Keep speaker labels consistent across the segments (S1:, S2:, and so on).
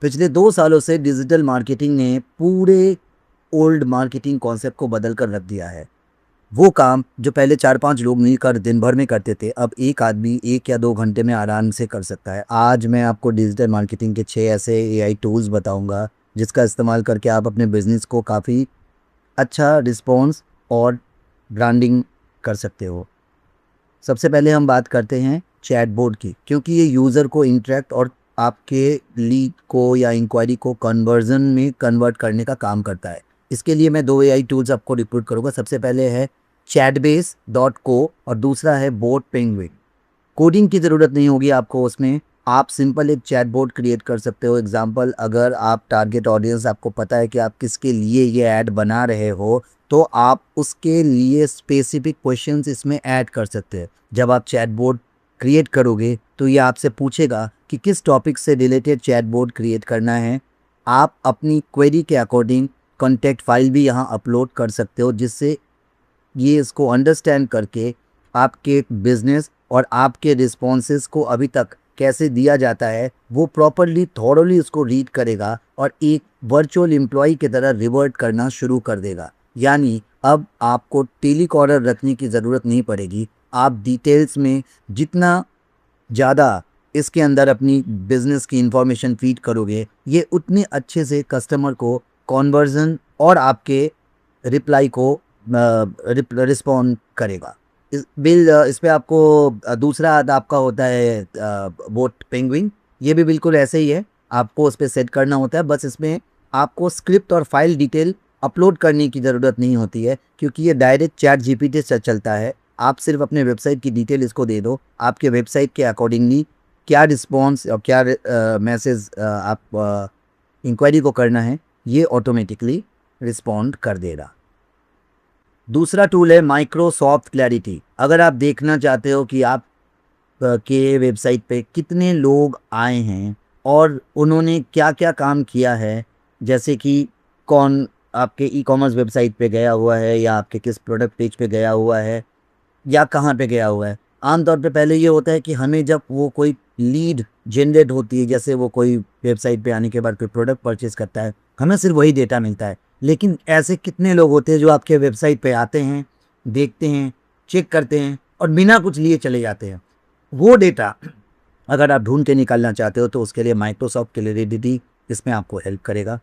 S1: पिछले 2 सालों से डिजिटल मार्केटिंग ने पूरे ओल्ड मार्केटिंग कॉन्सेप्ट को बदल कर रख दिया है। वो काम जो पहले 4-5 लोग मिलकर दिन भर में करते थे, अब एक आदमी 1 या 2 घंटे में आराम से कर सकता है। आज मैं आपको डिजिटल मार्केटिंग के 6 ऐसे एआई टूल्स बताऊंगा, जिसका इस्तेमाल करके आप अपने बिजनेस को काफ़ी अच्छा रिस्पॉन्स और ब्रांडिंग कर सकते हो। सबसे पहले हम बात करते हैं चैटबॉट की, क्योंकि ये यूज़र को इंटरेक्ट और आपके लीड को या इंक्वायरी को कन्वर्जन में कन्वर्ट करने का काम करता है। इसके लिए मैं 2 एआई टूल्स आपको रिपोर्ट करूँगा। सबसे पहले है chatbase.co और दूसरा है बोट पेंगुइन। कोडिंग की ज़रूरत नहीं होगी आपको उसमें, आप सिंपल एक चैटबॉट क्रिएट कर सकते हो। एग्जांपल, अगर आप टारगेट ऑडियंस आपको पता है कि आप किसके लिए ये ऐड बना रहे हो, तो आप उसके लिए स्पेसिफिक क्वेश्चंस इसमें ऐड कर सकते हैं। जब आप चैटबॉट क्रिएट करोगे तो ये आपसे पूछेगा कि किस टॉपिक से रिलेटेड चैटबॉट क्रिएट करना है। आप अपनी क्वेरी के अकॉर्डिंग कॉन्टेक्ट फाइल भी यहाँ अपलोड कर सकते हो, जिससे ये इसको अंडरस्टैंड करके आपके बिजनेस और आपके रिस्पॉन्सेस को अभी तक कैसे दिया जाता है वो प्रॉपरली थॉरोली उसको रीड करेगा और एक वर्चुअल एम्प्लॉय की तरह रिवर्ट करना शुरू कर देगा। यानी अब आपको टेलीकॉलर रखने की ज़रूरत नहीं पड़ेगी। आप डिटेल्स में जितना ज़्यादा इसके अंदर अपनी बिजनेस की इंफॉर्मेशन फीड करोगे, ये उतने अच्छे से कस्टमर को कन्वर्जन और आपके रिप्लाई को रिस्पॉन्ड करेगा। इस पे आपको दूसरा आपका होता है बोट पेंगुइन। ये भी बिल्कुल ऐसे ही है, आपको उस पर सेट करना होता है। बस इसमें आपको स्क्रिप्ट और फाइल डिटेल अपलोड करने की ज़रूरत नहीं होती है, क्योंकि ये डायरेक्ट चैट जीपीटी से चलता है। आप सिर्फ अपने वेबसाइट की डिटेल इसको दे दो, आपके वेबसाइट के अकॉर्डिंगली क्या रिस्पॉन्स और क्या मैसेज आप इंक्वायरी को करना है, ये ऑटोमेटिकली रिस्पॉन्ड कर देगा। दूसरा टूल है माइक्रोसॉफ्ट क्लैरिटी। अगर आप देखना चाहते हो कि आप के वेबसाइट पे कितने लोग आए हैं और उन्होंने क्या क्या काम किया है, जैसे कि कौन आपके ई कॉमर्स वेबसाइट पे गया हुआ है या आपके किस प्रोडक्ट पेज पे गया हुआ है या कहाँ पे गया हुआ है। आमतौर पे पहले ये होता है कि हमें जब वो कोई लीड जनरेट होती है, जैसे वो कोई वेबसाइट पे आने के बाद कोई प्रोडक्ट परचेज करता है, हमें सिर्फ वही डेटा मिलता है। लेकिन ऐसे कितने लोग होते हैं जो आपके वेबसाइट पे आते हैं, देखते हैं, चेक करते हैं और बिना कुछ लिए चले जाते हैं। वो डेटा अगर आप ढूंढ के निकालना चाहते हो तो उसके लिए माइक्रोसॉफ्ट क्लैरिटी इसमें आपको हेल्प करेगा।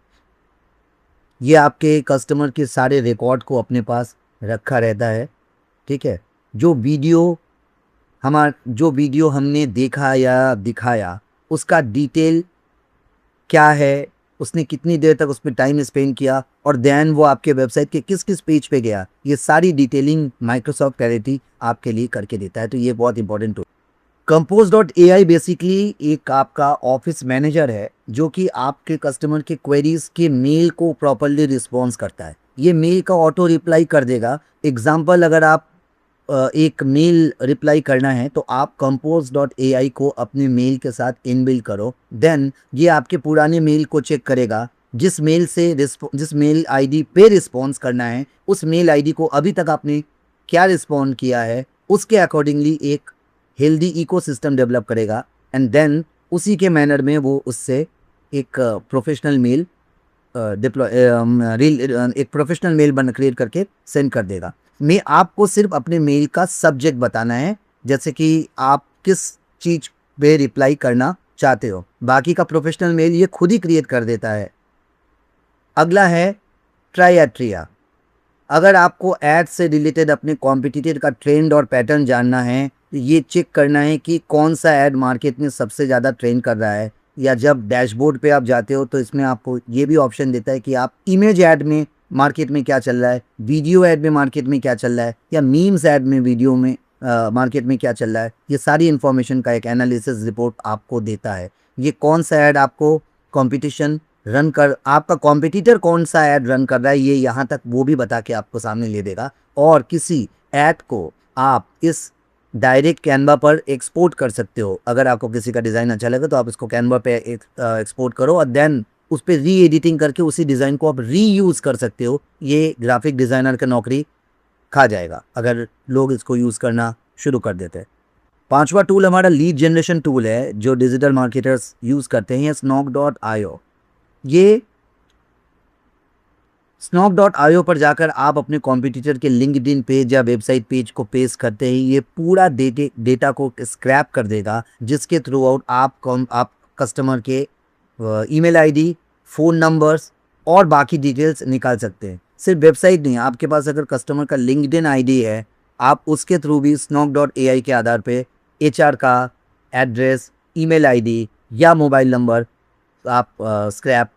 S1: ये आपके कस्टमर के सारे रिकॉर्ड को अपने पास रखा रहता है, ठीक है। जो वीडियो हमने देखा या दिखाया, उसका डिटेल क्या है, उसने कितनी देर तक उसमें टाइम स्पेंड किया और देन वो आपके वेबसाइट के किस किस पेज पे गया, ये सारी डिटेलिंग माइक्रोसॉफ्ट क्लैरिटी आपके लिए करके देता है। तो ये बहुत इंपॉर्टेंट टूल। कंपोज.ai बेसिकली एक आपका ऑफिस मैनेजर है, जो कि आपके कस्टमर के क्वेरीज के मेल को प्रॉपरली रिस्पॉन्स करता है। ये मेल का ऑटो रिप्लाई कर देगा। एग्जाम्पल, अगर आप एक मेल रिप्लाई करना है तो आप compose.ai को अपने मेल के साथ इनबिल्ड करो। देन ये आपके पुराने मेल को चेक करेगा, जिस मेल आईडी पे रिस्पॉन्स करना है, उस मेल आईडी को अभी तक आपने क्या रिस्पॉन्ड किया है, उसके अकॉर्डिंगली एक हेल्दी इकोसिस्टम डेवलप करेगा। एंड देन उसी के मैनर में वो उससे एक प्रोफेशनल मेल एक प्रोफेशनल मेल बन क्रिएट करके सेंड कर देगा। मैं आपको सिर्फ अपने मेल का सब्जेक्ट बताना है, जैसे कि आप किस चीज़ पे रिप्लाई करना चाहते हो। बाकी का प्रोफेशनल मेल ये खुद ही क्रिएट कर देता है। अगला है ट्राइएट्रिया। अगर आपको एड से रिलेटेड अपने कॉम्पिटिटर का ट्रेंड और पैटर्न जानना है, तो ये चेक करना है कि कौन सा ऐड मार्केट में सबसे ज़्यादा ट्रेंड कर रहा है। या जब डैशबोर्ड पे आप जाते हो तो इसमें आपको ये भी ऑप्शन देता है कि आप इमेज ऐड में मार्केट में क्या चल रहा है, वीडियो ऐड में मार्केट में क्या चल रहा है, या मीम्स ऐड में वीडियो में मार्केट में क्या चल रहा है। ये सारी इन्फॉर्मेशन का एक एनालिसिस रिपोर्ट आपको देता है। ये कौन सा ऐड आपको कंपटीशन रन कर, आपका कॉम्पिटिटर कौन सा ऐड रन कर रहा है, ये यहाँ तक वो भी बता के आपको सामने ले देगा। और किसी ऐड को आप इस डायरेक्ट कैनवा पर एक्सपोर्ट कर सकते हो। अगर आपको किसी का डिज़ाइन अच्छा लगे तो आप इसको कैनवा पे एक्सपोर्ट करो और देन उस पर री एडिटिंग करके उसी डिज़ाइन को आप रीयूज़ कर सकते हो। ये ग्राफिक डिज़ाइनर का नौकरी खा जाएगा अगर लोग इसको यूज़ करना शुरू कर देते हैं। पांचवा टूल हमारा लीड जनरेशन टूल है, जो डिजिटल मार्केटर्स यूज़ करते हैं, स्नॉक.io। ये snok.io पर जाकर आप अपने कॉम्पिटिटर के लिंक्डइन पेज या वेबसाइट पेज को पेस्ट करते ही ये पूरा डेटा को स्क्रैप कर देगा, जिसके थ्रू आउट आप कस्टमर के ईमेल आईडी, फ़ोन नंबर्स और बाकी डिटेल्स निकाल सकते हैं। सिर्फ वेबसाइट नहीं, आपके पास अगर कस्टमर का लिंक्डइन आईडी है, आप उसके थ्रू भी snok.ai के आधार पे एचआर का एड्रेस, ईमेल आईडी या मोबाइल नंबर आप स्क्रैप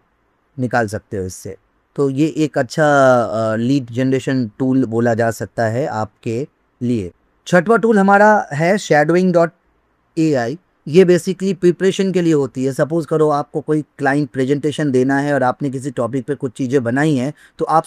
S1: निकाल सकते हो इससे। तो ये एक अच्छा लीड जनरेशन टूल बोला जा सकता है आपके लिए। छठवां टूल हमारा है shadowing.ai। ये बेसिकली प्रिपरेशन के लिए होती है। सपोज़ करो आपको कोई क्लाइंट प्रेजेंटेशन देना है और आपने किसी टॉपिक पे कुछ चीज़ें बनाई हैं, तो आप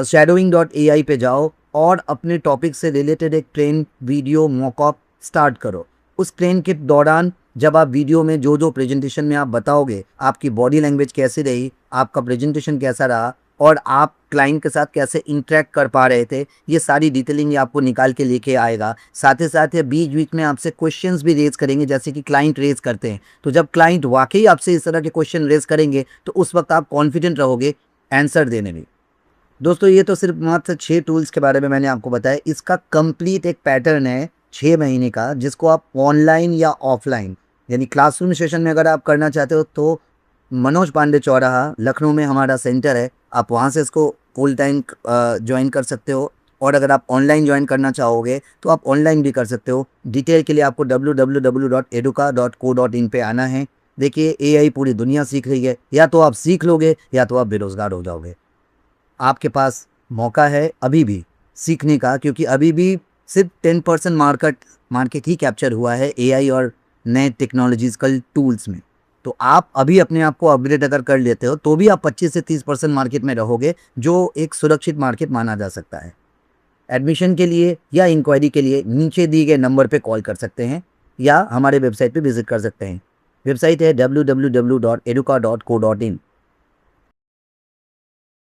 S1: shadowing.ai पे जाओ और अपने टॉपिक से रिलेटेड एक ट्रेन वीडियो मॉकअप स्टार्ट करो। उस ट्रेन के दौरान जब आप वीडियो में जो जो प्रेजेंटेशन में आप बताओगे, आपकी बॉडी लैंग्वेज कैसी रही, आपका प्रेजेंटेशन कैसा रहा और आप क्लाइंट के साथ कैसे इंटरेक्ट कर पा रहे थे, ये सारी डिटेलिंग ये आपको निकाल के लेके आएगा। साथ ही साथ ये बीच बीच में आपसे क्वेश्चंस भी रेज करेंगे, जैसे कि क्लाइंट रेज करते हैं। तो जब क्लाइंट वाकई आपसे इस तरह के क्वेश्चन रेज करेंगे तो उस वक्त आप कॉन्फिडेंट रहोगे आंसर देने में। दोस्तों, ये तो सिर्फ मात्र 6 टूल्स के बारे में मैंने आपको बताया। इसका कंप्लीट एक पैटर्न है 6 महीने का, जिसको आप ऑनलाइन या ऑफलाइन यानी क्लासरूम सेशन में अगर आप करना चाहते हो तो मनोज पांडे चौराहा लखनऊ में हमारा सेंटर है, आप वहाँ से इसको फुल टाइम ज्वाइन कर सकते हो। और अगर आप ऑनलाइन ज्वाइन करना चाहोगे तो आप ऑनलाइन भी कर सकते हो। डिटेल के लिए आपको www.educa.co.in पे आना है। देखिए, एआई पूरी दुनिया सीख रही है, या तो आप सीख लोगे या तो आप बेरोज़गार हो जाओगे। आपके पास मौका है अभी भी सीखने का, क्योंकि अभी भी सिर्फ 10% मार्केट ही कैप्चर हुआ है एआई और नए टेक्नोलॉजिकल टूल्स में। तो आप अभी अपने आप को अपग्रेड अगर कर लेते हो तो भी आप 25 से 30% मार्केट में रहोगे, जो एक सुरक्षित मार्केट माना जा सकता है। एडमिशन के लिए या इंक्वायरी के लिए नीचे दिए गए नंबर पे कॉल कर सकते हैं या हमारे वेबसाइट पे विजिट कर सकते हैं। वेबसाइट है www.educa.co.in।